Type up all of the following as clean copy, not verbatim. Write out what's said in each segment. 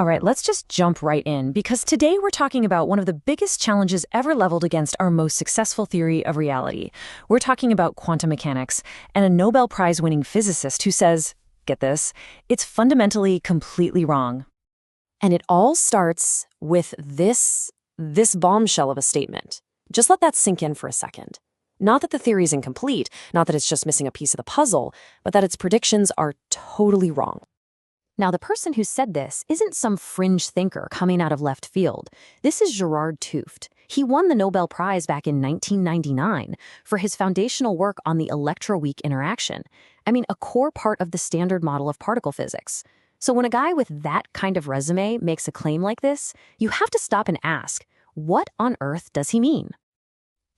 All right, let's just jump right in, because today we're talking about one of the biggest challenges ever leveled against our most successful theory of reality. We're talking about quantum mechanics and a Nobel Prize-winning physicist who says, get this, it's fundamentally completely wrong. And it all starts with this bombshell of a statement. Just let that sink in for a second. Not that the theory is incomplete, not that it's just missing a piece of the puzzle, but that its predictions are totally wrong. Now, the person who said this isn't some fringe thinker coming out of left field. This is Gerard Hooft. He won the Nobel Prize back in 1999 for his foundational work on the electroweak interaction. I mean, a core part of the standard model of particle physics. So when a guy with that kind of resume makes a claim like this, you have to stop and ask, what on earth does he mean?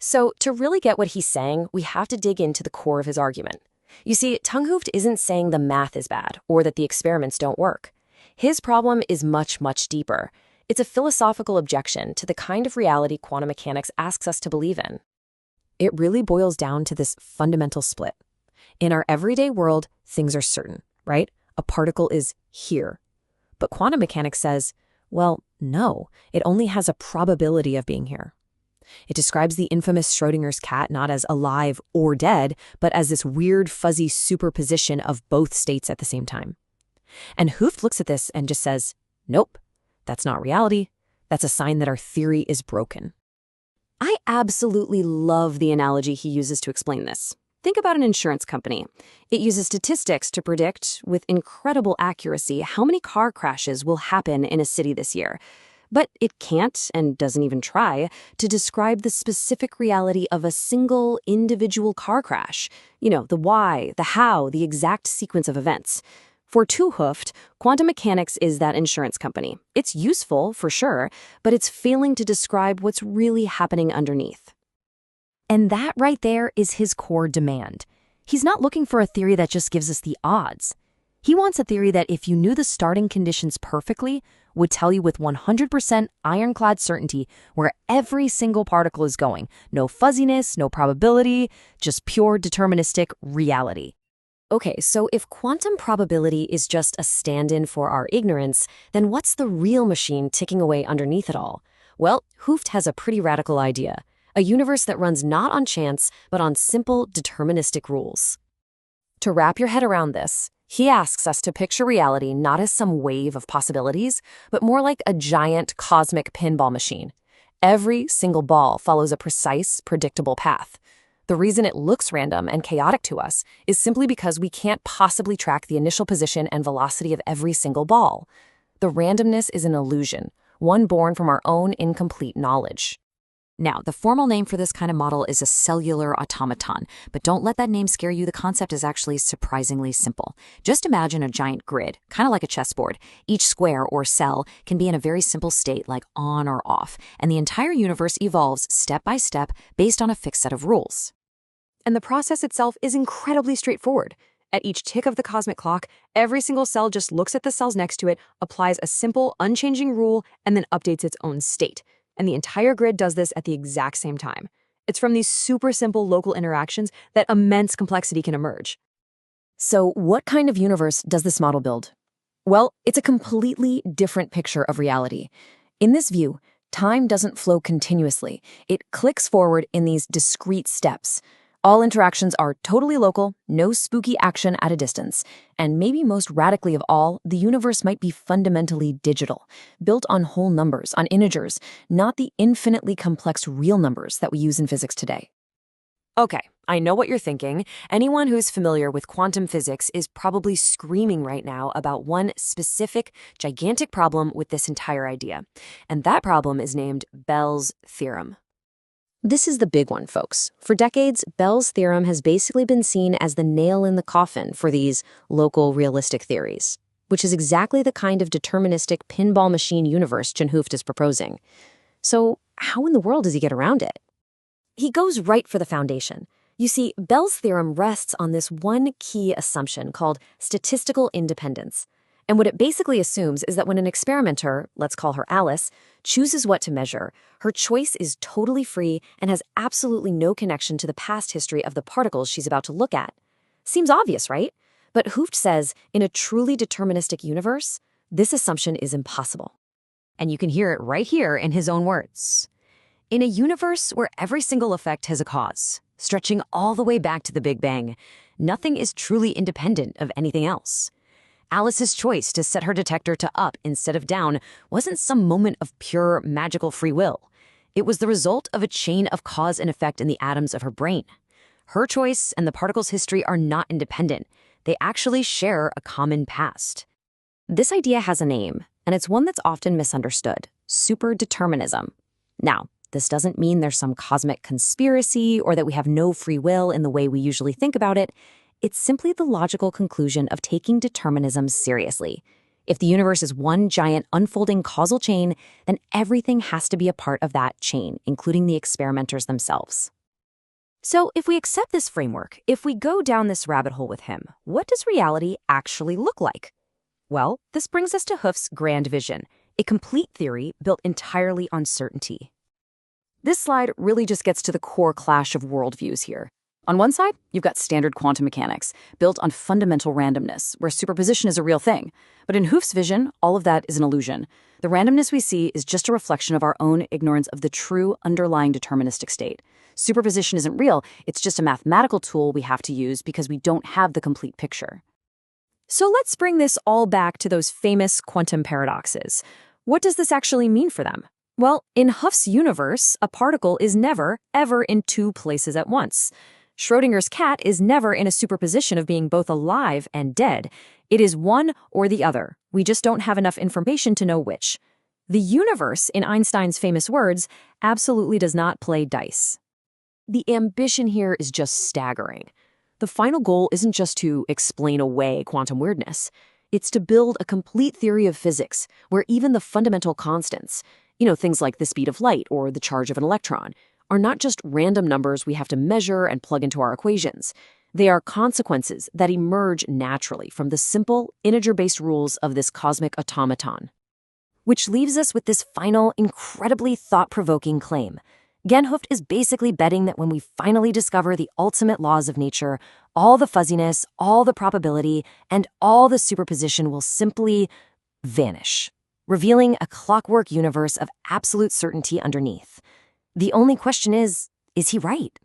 So to really get what he's saying, we have to dig into the core of his argument. You see, Hooft isn't saying the math is bad or that the experiments don't work. His problem is much, much deeper. It's a philosophical objection to the kind of reality quantum mechanics asks us to believe in. It really boils down to this fundamental split. In our everyday world, things are certain, right? A particle is here. But quantum mechanics says, well, no, it only has a probability of being here. It describes the infamous Schrödinger's cat not as alive or dead, but as this weird, fuzzy superposition of both states at the same time. And Hooft looks at this and just says, nope, that's not reality. That's a sign that our theory is broken. I absolutely love the analogy he uses to explain this. Think about an insurance company. It uses statistics to predict, with incredible accuracy, how many car crashes will happen in a city this year. But it can't, and doesn't even try, to describe the specific reality of a single individual car crash. You know, the why, the how, the exact sequence of events. For Hooft, quantum mechanics is that insurance company. It's useful, for sure, but it's failing to describe what's really happening underneath. And that right there is his core demand. He's not looking for a theory that just gives us the odds. He wants a theory that, if you knew the starting conditions perfectly, would tell you with 100% ironclad certainty where every single particle is going. No fuzziness, no probability, just pure deterministic reality. Okay, so if quantum probability is just a stand-in for our ignorance, then what's the real machine ticking away underneath it all? Well, Hooft has a pretty radical idea. A universe that runs not on chance, but on simple deterministic rules. To wrap your head around this, he asks us to picture reality not as some wave of possibilities, but more like a giant cosmic pinball machine. Every single ball follows a precise, predictable path. The reason it looks random and chaotic to us is simply because we can't possibly track the initial position and velocity of every single ball. The randomness is an illusion, one born from our own incomplete knowledge. Now, the formal name for this kind of model is a cellular automaton, but don't let that name scare you. The concept is actually surprisingly simple. Just imagine a giant grid, kind of like a chessboard. Each square or cell can be in a very simple state like on or off, and the entire universe evolves step by step based on a fixed set of rules. And the process itself is incredibly straightforward. At each tick of the cosmic clock, every single cell just looks at the cells next to it, applies a simple, unchanging rule, and then updates its own state. And the entire grid does this at the exact same time. It's from these super simple local interactions that immense complexity can emerge. So what kind of universe does this model build? Well, it's a completely different picture of reality. In this view, time doesn't flow continuously. It clicks forward in these discrete steps. All interactions are totally local, no spooky action at a distance. And maybe most radically of all, the universe might be fundamentally digital, built on whole numbers, on integers, not the infinitely complex real numbers that we use in physics today. Okay, I know what you're thinking. Anyone who's familiar with quantum physics is probably screaming right now about one specific, gigantic problem with this entire idea. And that problem is named Bell's theorem. This is the big one, folks. For decades, Bell's theorem has basically been seen as the nail in the coffin for these local realistic theories, which is exactly the kind of deterministic pinball machine universe Hooft is proposing. So how in the world does he get around it? He goes right for the foundation. You see, Bell's theorem rests on this one key assumption called statistical independence. And what it basically assumes is that when an experimenter, let's call her Alice, chooses what to measure, her choice is totally free and has absolutely no connection to the past history of the particles she's about to look at. Seems obvious, right? But Hooft says, in a truly deterministic universe, This assumption is impossible. And you can hear it right here in his own words. In a universe where every single effect has a cause, stretching all the way back to the Big Bang, nothing is truly independent of anything else. Alice's choice to set her detector to up instead of down wasn't some moment of pure magical free will. It was the result of a chain of cause and effect in the atoms of her brain. Her choice and the particle's history are not independent. They actually share a common past. This idea has a name, and it's one that's often misunderstood: superdeterminism. Now, this doesn't mean there's some cosmic conspiracy or that we have no free will in the way we usually think about it. It's simply the logical conclusion of taking determinism seriously. If the universe is one giant unfolding causal chain, then everything has to be a part of that chain, including the experimenters themselves. So if we accept this framework, if we go down this rabbit hole with him, what does reality actually look like? Well, this brings us to Hooft's grand vision, a complete theory built entirely on certainty. This slide really just gets to the core clash of worldviews here. On one side, you've got standard quantum mechanics, built on fundamental randomness, where superposition is a real thing. But in Hooft's vision, all of that is an illusion. The randomness we see is just a reflection of our own ignorance of the true underlying deterministic state. Superposition isn't real, it's just a mathematical tool we have to use because we don't have the complete picture. So let's bring this all back to those famous quantum paradoxes. What does this actually mean for them? Well, in Hooft's universe, a particle is never, ever in two places at once. Schrödinger's cat is never in a superposition of being both alive and dead. It is one or the other. We just don't have enough information to know which. The universe, in Einstein's famous words, absolutely does not play dice. The ambition here is just staggering. The final goal isn't just to explain away quantum weirdness. It's to build a complete theory of physics where even the fundamental constants, things like the speed of light or the charge of an electron, are not just random numbers we have to measure and plug into our equations. They are consequences that emerge naturally from the simple, integer-based rules of this cosmic automaton. Which leaves us with this final, incredibly thought-provoking claim. Hooft is basically betting that when we finally discover the ultimate laws of nature, all the fuzziness, all the probability, and all the superposition will simply vanish, revealing a clockwork universe of absolute certainty underneath. The only question is he right?